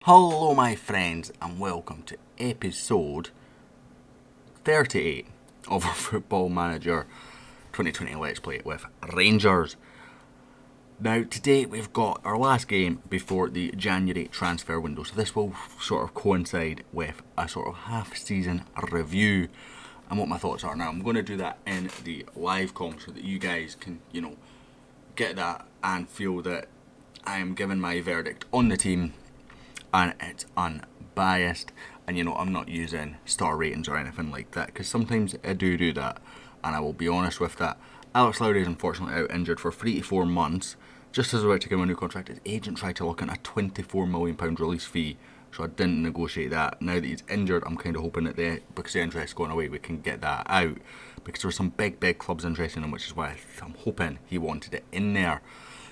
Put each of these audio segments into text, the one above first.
Hello my friends and welcome to episode 38 of our Football Manager 2020 Let's Play with Rangers. Now today we've got our last game before the January transfer window, so this will sort of coincide with a sort of half-season review and what my thoughts are. Now I'm going to do that in the live com so that you guys can, get that and feel that I am giving my verdict on the team and it's unbiased, and I'm not using star ratings or anything like that, because sometimes I do that, and I will be honest with that. Alex Lowry is unfortunately out injured for 3 to 4 months. Just as I was about to give him a new contract, his agent tried to look at a £24 million release fee, so I didn't negotiate that. Now that he's injured, I'm kind of hoping that because the interest's going away, we can get that out, because there were some big clubs interested in him, which is why I'm hoping he wanted it in there.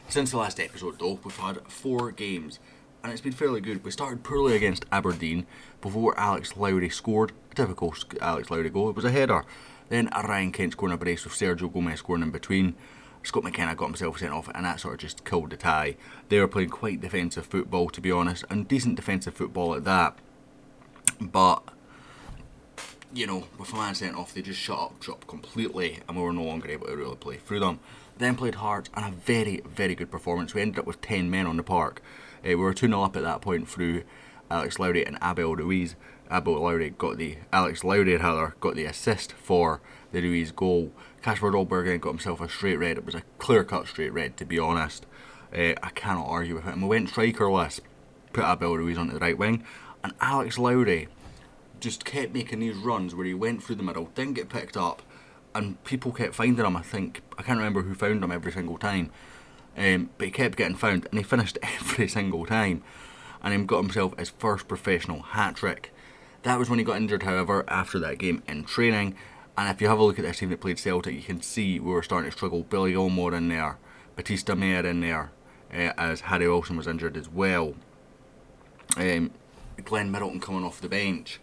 Since the last episode though, we've had 4 games, and it's been fairly good. We started poorly against Aberdeen before Alex Lowry scored. A typical Alex Lowry goal. It was a header. Then Ryan Kent scoring a brace with Sergio Gomez scoring in between. Scott McKenna got himself sent off, and that sort of just killed the tie. They were playing quite defensive football, to be honest, and decent defensive football at that. But, with a man sent off, they just shut up shop completely, and we were no longer able to really play through them. Then played hard, and a very, very good performance. We ended up with 10 men on the park. We were 2-0 up at that point through Alex Lowry and Abel Ruiz. Alex Lowry got the assist for the Ruiz goal. Kasper Dolberg then got himself a straight red. It was a clear-cut straight red, to be honest. I cannot argue with it. And we went strikerless, put Abel Ruiz onto the right wing, and Alex Lowry just kept making these runs where he went through the middle, didn't get picked up, and people kept finding him. I can't remember who found him every single time. But he kept getting found, and he finished every single time, and he got himself his first professional hat-trick. That was when he got injured, however, after that game in training. And if you have a look at this team that played Celtic, you can see we were starting to struggle. Billy Gilmore in there, Batista Meyer in there, as Harry Wilson was injured as well. Glenn Middleton coming off the bench.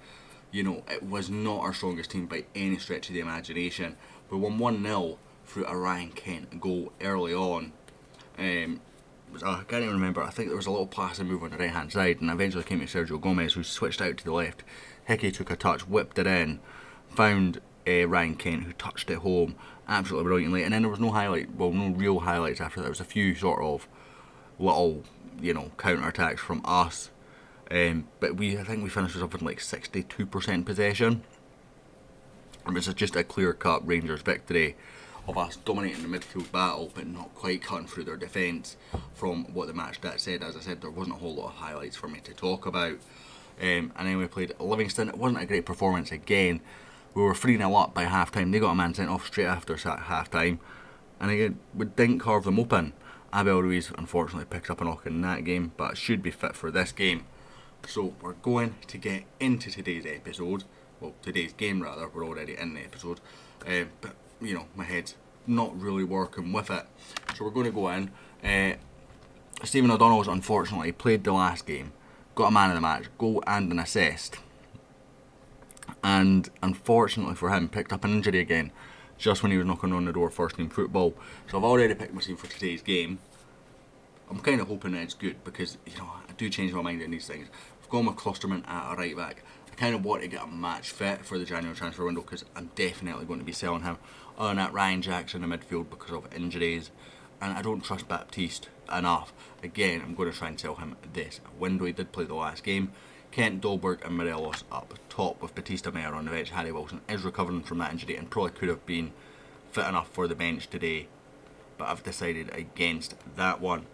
It was not our strongest team by any stretch of the imagination. We won 1-0 through a Ryan Kent goal early on. I can't even remember. I think there was a little passing move on the right hand side, and eventually came to Sergio Gomez, who switched out to the left. Hickey took a touch, whipped it in, found Ryan Kent, who touched it home absolutely brilliantly. And then there was no real highlights after that. There was a few sort of little counter attacks from us, but I think we finished with something like 62% possession. It was just a clear cut Rangers victory of us dominating the midfield battle but not quite cutting through their defence from what the match stat said. As I said, there wasn't a whole lot of highlights for me to talk about. And then we played Livingston. It wasn't a great performance again. We were 3-0 up by half time. They got a man sent off straight after half time, and again we didn't carve them open. Abel Ruiz unfortunately picked up a knock in that game, but should be fit for this game. So we're going to get into today's episode. Well, today's game rather. We're already in the episode, but my head's not really working with it. So we're going to go in. Stephen O'Donnell's unfortunately played the last game, got a man of the match, goal and an assist, and unfortunately for him picked up an injury again just when he was knocking on the door of first team football. So I've already picked my team for today's game. I'm kind of hoping that it's good, because I do change my mind on these things. I've gone with Klosterman at a right back. I kind of want to get a match fit for the January transfer window, because I'm definitely going to be selling him. Other than that, Ryan Jackson in the midfield because of injuries, and I don't trust Baptiste enough. Again, I'm going to try and sell him this window. He did play the last game. Kent, Dolberg and Morelos up top with Batista Meyer on the bench. Harry Wilson is recovering from that injury and probably could have been fit enough for the bench today, but I've decided against that one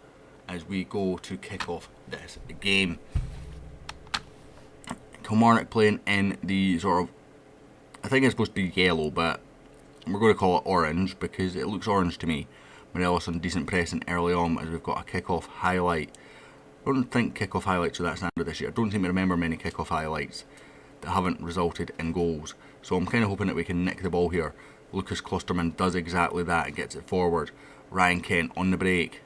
as we go to kick off this game. Kilmarnock playing in the sort of, I think it's supposed to be yellow, but we're going to call it orange because it looks orange to me. Morelos on decent pressing early on as we've got a kick-off highlight. I don't think kick-off highlights are that standard this year. I don't seem to remember many kick-off highlights that haven't resulted in goals. So I'm kind of hoping that we can nick the ball here. Lucas Klosterman does exactly that and gets it forward. Ryan Kent on the break.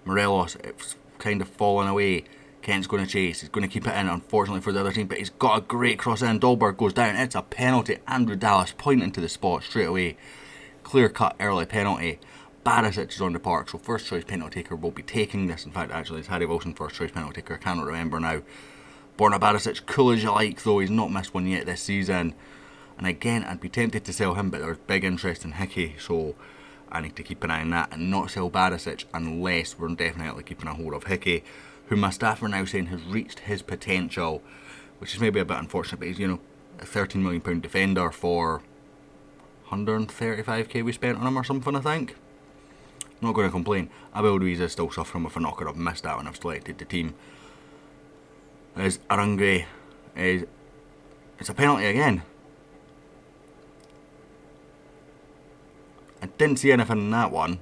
Morelos, it's kind of falling away. Kent's going to chase. He's going to keep it in, unfortunately for the other team, but he's got a great cross in. Dolberg goes down. It's a penalty. Andrew Dallas pointing to the spot straight away. Clear cut early penalty. Barisic is on the park, so first choice penalty taker will be taking this. In fact, actually, it's Harry Wilson, first choice penalty taker. I cannot remember now. Borna Barisic, cool as you like, though. He's not missed one yet this season. And again, I'd be tempted to sell him, but there's big interest in Hickey, so I need to keep an eye on that and not sell Barisic unless we're definitely keeping a hold of Hickey, who my staff are now saying has reached his potential, which is maybe a bit unfortunate, but he's, a £13 million defender for 135k we spent on him or something, I think. Not going to complain. Abel Ruiz is still suffering with a knocker. I've missed that when I've selected the team. As Arangre is, it's a penalty again. I didn't see anything in that one.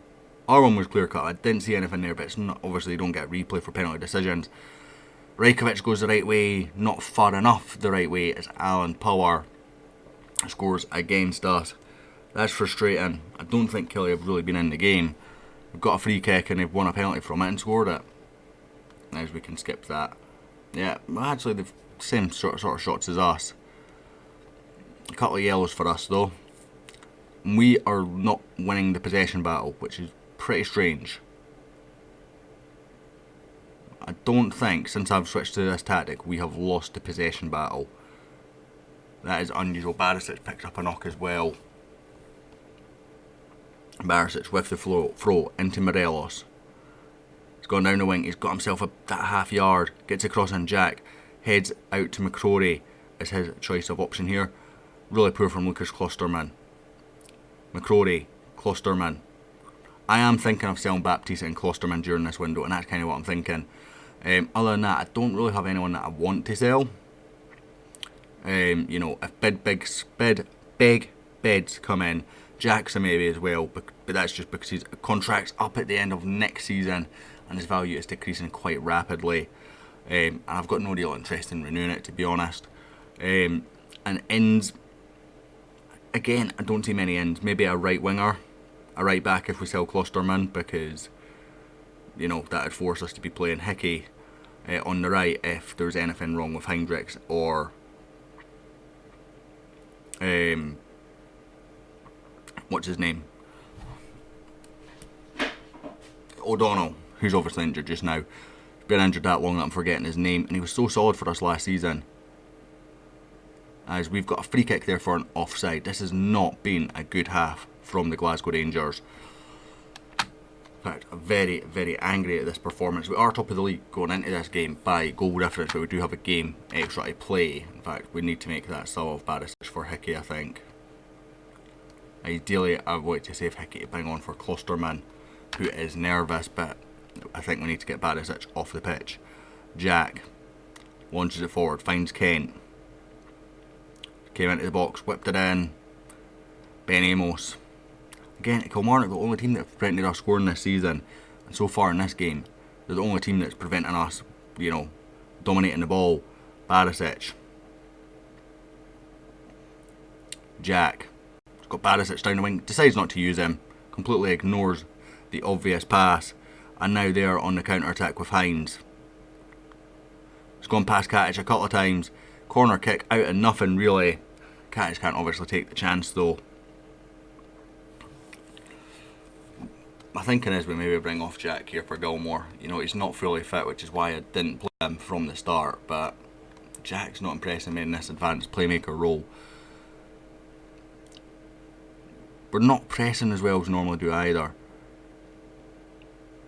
Our one was clear cut. I didn't see anything there, but it's not, obviously you don't get replay for penalty decisions. Rajkovic goes the right way, not far enough the right way, as Alan Power scores against us. That's frustrating. I don't think Killie have really been in the game. We've got a free kick and they've won a penalty from it and scored it. As we can skip that. Yeah, actually the same sort of shots as us. A couple of yellows for us though. We are not winning the possession battle, which is pretty strange. I don't think, since I've switched to this tactic, we have lost the possession battle. That is unusual. Barisic picks up a knock as well. Barisic with the throw into Morelos. He's gone down the wing, he's got himself that half yard, gets across on Jack, heads out to McCrory as his choice of option here. Really poor from Lucas Klosterman. McCrory, Klosterman. I am thinking of selling Baptiste and Klosterman during this window, and that's kind of what I'm thinking. Other than that, I don't really have anyone that I want to sell. If big bids come in, Jackson maybe as well, but that's just because his contract's up at the end of next season and his value is decreasing quite rapidly. And I've got no real interest in renewing it, to be honest. And ends, again, I don't see many ends. Maybe a right winger, a right back if we sell Klosterman, because that would force us to be playing Hickey on the right if there's anything wrong with Hendricks or what's his name? O'Donnell, who's obviously injured just now. He's been injured that long that I'm forgetting his name, and he was so solid for us last season. As we've got a free kick there for an offside. This has not been a good half from the Glasgow Rangers. In fact, I'm very, very angry at this performance. We are top of the league going into this game by goal difference, but we do have a game extra to play. In fact, we need to make that sub of Barisic for Hickey, I think. Ideally, I would like to save Hickey to bring on for Klosterman, who is nervous, but I think we need to get Barisic off the pitch. Jack launches it forward, finds Kent. Came into the box, whipped it in. Ben Amos. Again, Kilmarnock, the only team that have prevented us scoring this season. And so far in this game, they're the only team that's preventing us, dominating the ball. Barisic. Jack. He's got Barisic down the wing. Decides not to use him. Completely ignores the obvious pass. And now they are on the counter-attack with Hines. He's gone past Katic a couple of times. Corner kick out of nothing, really. Katic can't obviously take the chance, though. My thinking is we maybe bring off Jack here for Gilmore. He's not fully fit, which is why I didn't play him from the start. But Jack's not impressing me in this advanced playmaker role. We're not pressing as well as we normally do either.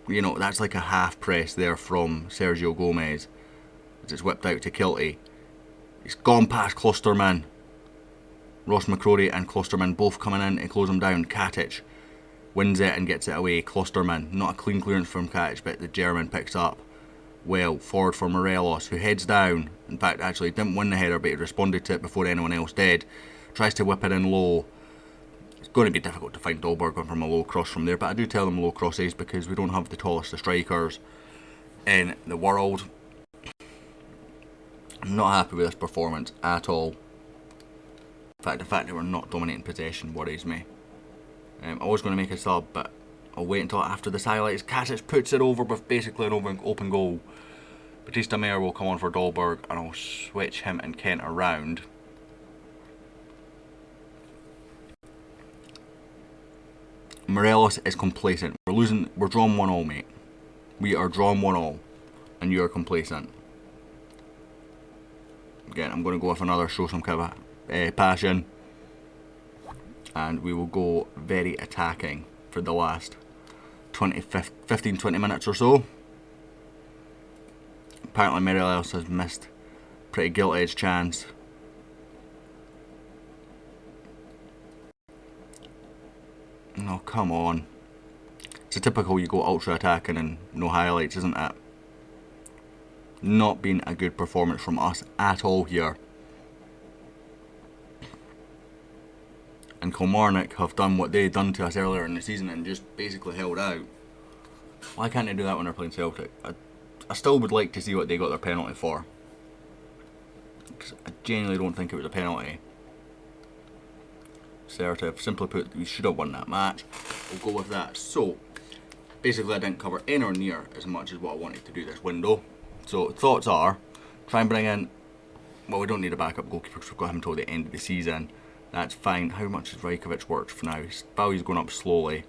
That's like a half press there from Sergio Gomez. As it's whipped out to Kilty. He's gone past Klosterman. Ross McCrory and Klosterman both coming in to close him down. Katic wins it and gets it away. Klosterman, not a clean clearance from Katic, but the German picks up well. Forward for Morelos, who heads down. In fact, actually didn't win the header, but he responded to it before anyone else did. Tries to whip it in low. It's going to be difficult to find Dolberg going from a low cross from there, but I do tell them low crosses because we don't have the tallest of strikers in the world. I'm not happy with this performance at all. In fact, the fact that we're not dominating possession worries me. I was going to make a sub, but I'll wait until after this highlights. Katic puts it over with basically an open goal. Batista Mayer will come on for Dolberg, and I'll switch him and Kent around. Morelos is complacent. We're drawn 1-1, mate. We are drawn 1-1, and you are complacent. Again, I'm going to go with another show some kind of passion, and we will go very attacking for the last 15-20 minutes or so. Apparently Morelos has missed a pretty gilt-edged chance. No, come on. It's a typical you go ultra attacking and no highlights, isn't it? Not been a good performance from us at all here. And Kilmarnock have done what they done to us earlier in the season and just basically held out. Why can't they do that when they're playing Celtic? I still would like to see what they got their penalty for. Because I genuinely don't think it was a penalty. Assertive, simply put, we should have won that match. We'll go with that. So, basically I didn't cover anywhere near as much as what I wanted to do this window. So, thoughts are, try and bring in, well, we don't need a backup goalkeeper because we've got him until the end of the season. That's fine. How much has Rajkovic worked for now? His value's going up slowly.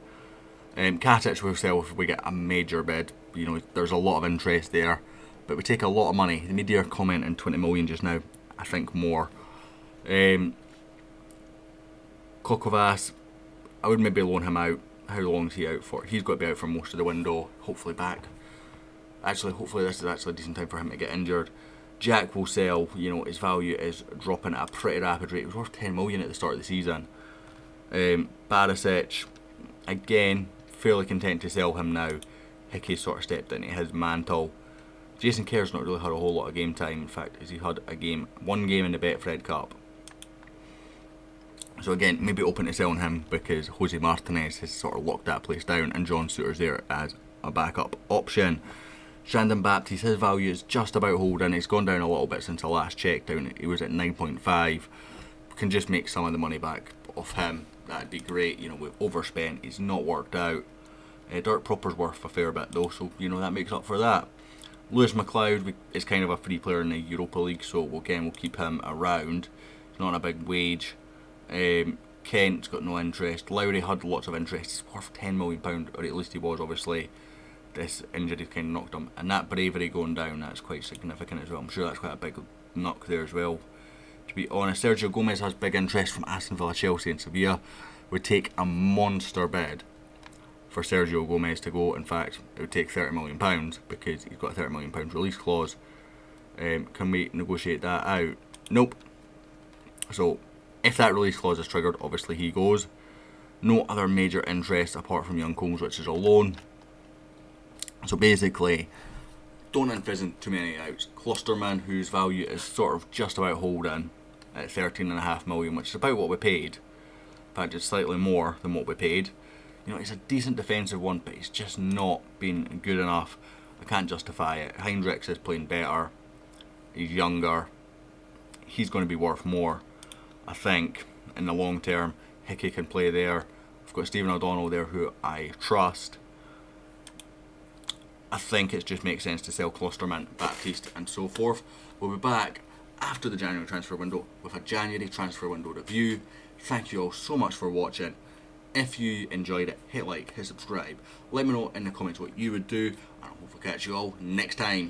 Katic will sell if we get a major bid. You know, there's a lot of interest there, but we take a lot of money. The media are commenting 20 million just now. I think more. Kokovas, I would maybe loan him out. How long is he out for? He's got to be out for most of the window. Hopefully back. Actually, hopefully this is actually a decent time for him to get injured. Jack will sell. You know, his value is dropping at a pretty rapid rate. He was worth 10 million at the start of the season. Barisic, again, fairly content to sell him now. Hickey sort of stepped into his mantle. Jason Kerr's not really had a whole lot of game time. In fact, he had one game in the Betfred Cup. So again, maybe open to selling him because Jose Martinez has sort of locked that place down and John Souttar's there as a backup option. Shandon Baptiste, his value is just about holding. It's gone down a little bit since I last checked. Down, he was at 9.5. We can just make some of the money back off him. That'd be great. You know, we've overspent. He's not worked out. Dirk Proper's worth a fair bit though, so you know that makes up for that. Lewis McLeod is kind of a free player in the Europa League, so again we'll keep him around. He's not on a big wage. Kent's got no interest. Lowry had lots of interest. He's worth £10 million, or at least he was, obviously. This injury kind of knocked him. And that bravery going down, that's quite significant as well. I'm sure that's quite a big knock there as well. To be honest, Sergio Gomez has big interest from Aston Villa, Chelsea and Sevilla. Would take a monster bid for Sergio Gomez to go. In fact, it would take £30 million because he's got a £30 million release clause. Can we negotiate that out? Nope. So, if that release clause is triggered, obviously he goes. No other major interest apart from Young Combs, which is a loan. So basically, don't envision too many outs. Klosterman, whose value is sort of just about holding at 13.5 million, which is about what we paid. In fact, it's slightly more than what we paid. You know, he's a decent defensive one, but he's just not been good enough. I can't justify it. Heinrichs is playing better. He's younger. He's going to be worth more. I think in the long term, Hickey can play there. I've got Stephen O'Donnell there who I trust. I think it just makes sense to sell Klosterman, Baptiste and so forth. We'll be back after the January transfer window with a January transfer window review. Thank you all so much for watching. If you enjoyed it, hit like, hit subscribe. Let me know in the comments what you would do, and I hope to catch you all next time.